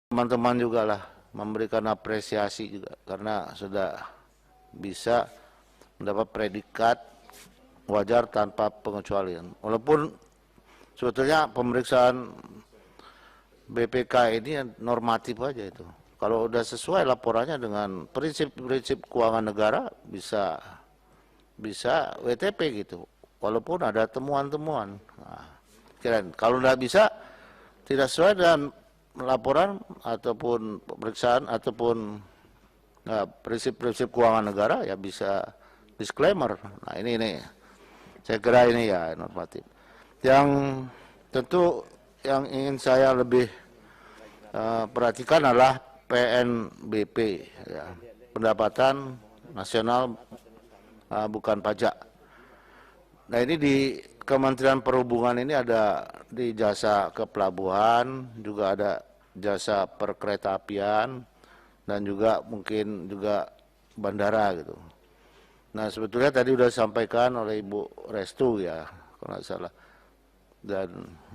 teman-teman juga lah memberikan apresiasi juga karena sudah bisa mendapat predikat wajar tanpa pengecualian. Walaupun sebetulnya pemeriksaan BPK ini normatif aja itu. Kalau udah sesuai laporannya dengan prinsip-prinsip keuangan negara bisa WTP gitu. Walaupun ada temuan-temuan. Nah, kalau nggak bisa tidak sesuai dengan laporan ataupun pemeriksaan ataupun prinsip-prinsip keuangan negara ya bisa disclaimer. Nah ini saya kira ini ya normatif. Yang tentu yang ingin saya lebih perhatikan adalah PNBP, ya, pendapatan nasional bukan pajak. Nah ini di Kementerian Perhubungan ini ada di jasa kepelabuhan, juga ada jasa perkeretaapian, dan juga mungkin juga bandara gitu. Nah sebetulnya tadi sudah disampaikan oleh Ibu Restu ya, kalau nggak salah, dan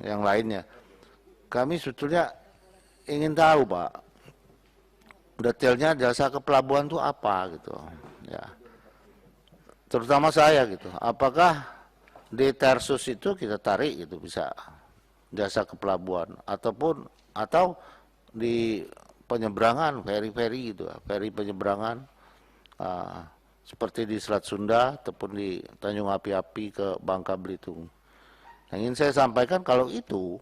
yang lainnya. Kami sebetulnya ingin tahu Pak, detailnya jasa kepelabuhan itu apa gitu, ya. Terutama saya gitu, apakah di Tersus itu kita tarik gitu bisa jasa kepelabuhan atau di penyeberangan feri-feri gitu, feri penyeberangan seperti di Selat Sunda ataupun di Tanjung Api-Api ke Bangka Belitung. Yang ingin saya sampaikan kalau itu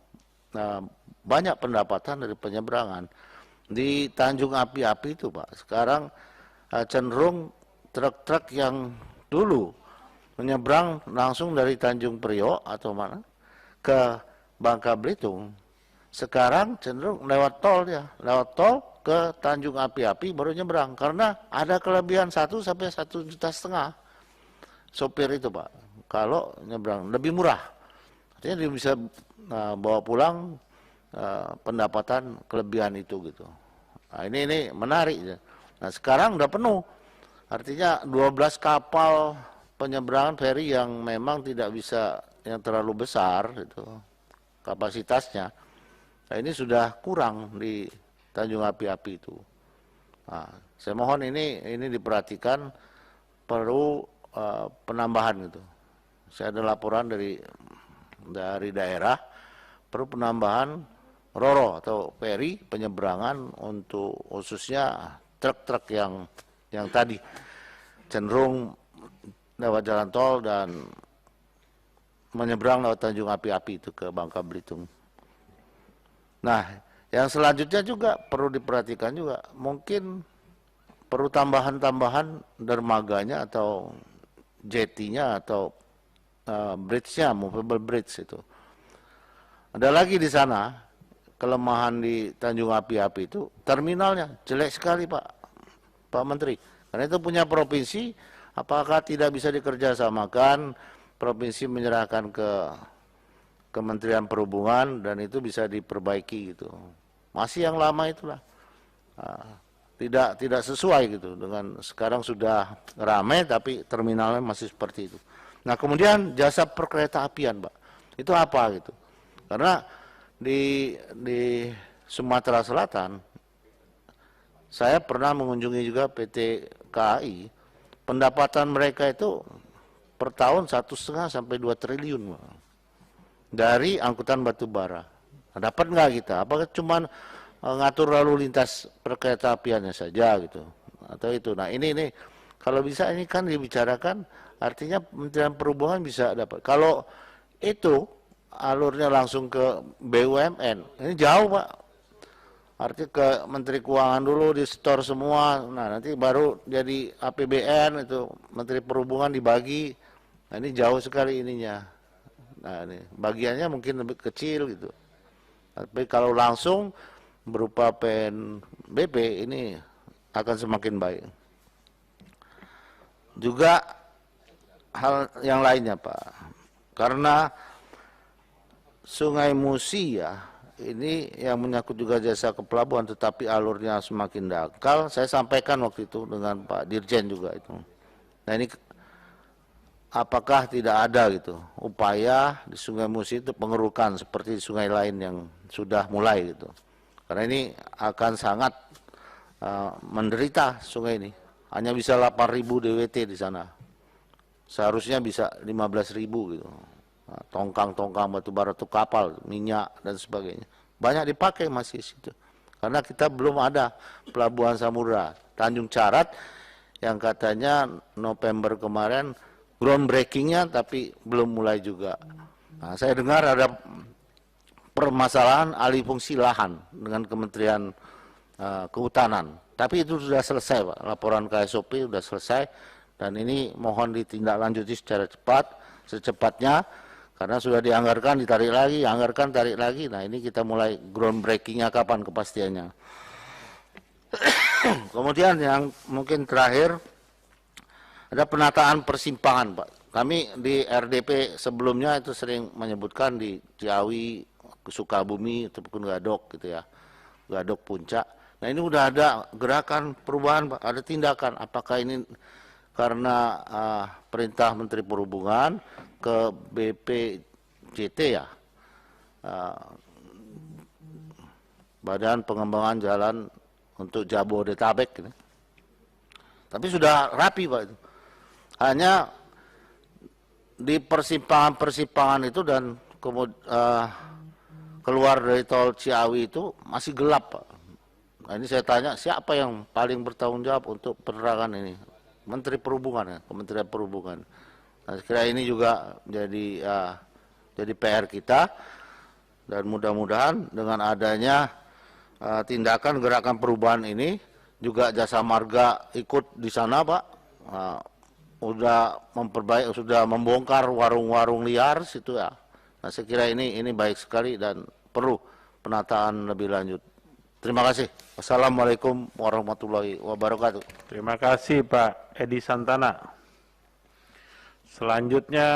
banyak pendapatan dari penyeberangan di Tanjung Api-Api itu Pak. Sekarang cenderung truk-truk yang dulu menyeberang langsung dari Tanjung Priok atau mana ke Bangka Belitung, sekarang cenderung lewat tol ke Tanjung Api-Api baru nyebrang karena ada kelebihan 1 sampai 1,5 juta sopir itu Pak. Kalau nyebrang lebih murah, artinya dia bisa bawa pulang pendapatan kelebihan itu gitu. Nah, ini menarik. Nah sekarang udah penuh, artinya 12 kapal penyeberangan feri yang memang tidak bisa yang terlalu besar itu kapasitasnya. Nah, ini sudah kurang di Tanjung Api-Api itu. Nah, saya mohon ini diperhatikan, perlu penambahan gitu. Saya ada laporan dari daerah perlu penambahan roro atau feri penyeberangan untuk khususnya truk-truk yang tadi cenderung lewat jalan tol dan menyeberang lewat Tanjung Api-Api itu ke Bangka Belitung. Nah, yang selanjutnya juga perlu diperhatikan juga, mungkin perlu tambahan-tambahan dermaganya atau jetty-nya atau bridge-nya, movable bridge itu. Ada lagi di sana, kelemahan di Tanjung Api-Api itu, terminalnya jelek sekali Pak Menteri. Karena itu punya provinsi, apakah tidak bisa dikerjasamakan, provinsi menyerahkan ke Kementerian Perhubungan dan itu bisa diperbaiki gitu. Masih yang lama itulah. Tidak sesuai gitu dengan sekarang sudah ramai tapi terminalnya masih seperti itu. Nah kemudian jasa perkeretaapian Pak, itu apa gitu? Karena di Sumatera Selatan, saya pernah mengunjungi juga PT KAI, pendapatan mereka itu per tahun 1,5 sampai 2 triliun Pak, dari angkutan batu bara. Nah, dapat nggak kita? Apakah cuma ngatur lalu lintas perkeretaapiannya saja gitu? Atau itu? Nah ini kalau bisa ini kan dibicarakan, artinya Kementerian Perhubungan bisa dapat. Kalau itu alurnya langsung ke BUMN, ini jauh Pak. Artinya ke Menteri Keuangan dulu di store semua, nah nanti baru jadi APBN itu Menteri Perhubungan dibagi. Nah ini jauh sekali ininya. Nah ini bagiannya mungkin lebih kecil gitu. Tapi kalau langsung berupa PNBP ini akan semakin baik. Juga hal yang lainnya Pak, karena Sungai Musi ya, ini yang menyangkut juga jasa kepelabuhan tetapi alurnya semakin dangkal. Saya sampaikan waktu itu dengan Pak Dirjen juga itu. Nah ini apakah tidak ada gitu upaya di Sungai Musi itu pengerukan seperti sungai lain yang sudah mulai gitu. Karena ini akan sangat menderita sungai ini. Hanya bisa 8.000 DWT di sana. Seharusnya bisa 15.000 gitu. Tongkang-tongkang batu bara untuk kapal, minyak dan sebagainya. Banyak dipakai masih situ. Karena kita belum ada pelabuhan Samudra. Tanjung Carat yang katanya November kemarin groundbreakingnya tapi belum mulai juga. Nah, saya dengar ada permasalahan alih fungsi lahan dengan Kementerian Kehutanan. Tapi itu sudah selesai, Pak. Laporan KSOP sudah selesai dan ini mohon ditindaklanjuti secara cepat, secepatnya karena sudah dianggarkan ditarik lagi, anggarkan tarik lagi. Nah, ini kita mulai groundbreakingnya kapan kepastiannya. Kemudian yang mungkin terakhir ada penataan persimpangan, Pak. Kami di RDP sebelumnya itu sering menyebutkan di Ciawi, Sukabumi ataupun Gadok gitu ya. Gadok Puncak. Nah, ini udah ada gerakan perubahan, Pak. Ada tindakan. Apakah ini karena perintah Menteri Perhubungan ke BPJT ya, Badan Pengembangan Jalan untuk Jabodetabek ini. Tapi sudah rapi, Pak. Hanya di persimpangan-persimpangan itu dan keluar dari tol Ciawi itu masih gelap, Pak. Nah, ini saya tanya siapa yang paling bertanggung jawab untuk penerangan ini? Menteri Perhubungan ya, Kementerian Perhubungan. Nah, saya kira ini juga jadi PR kita dan mudah-mudahan dengan adanya tindakan gerakan perubahan ini juga Jasa Marga ikut di sana, Pak. Sudah membongkar warung-warung liar situ ya. Nah, saya kira ini baik sekali dan perlu penataan lebih lanjut. Terima kasih. Wassalamualaikum warahmatullahi wabarakatuh. Terima kasih Pak Edi Santana. Selanjutnya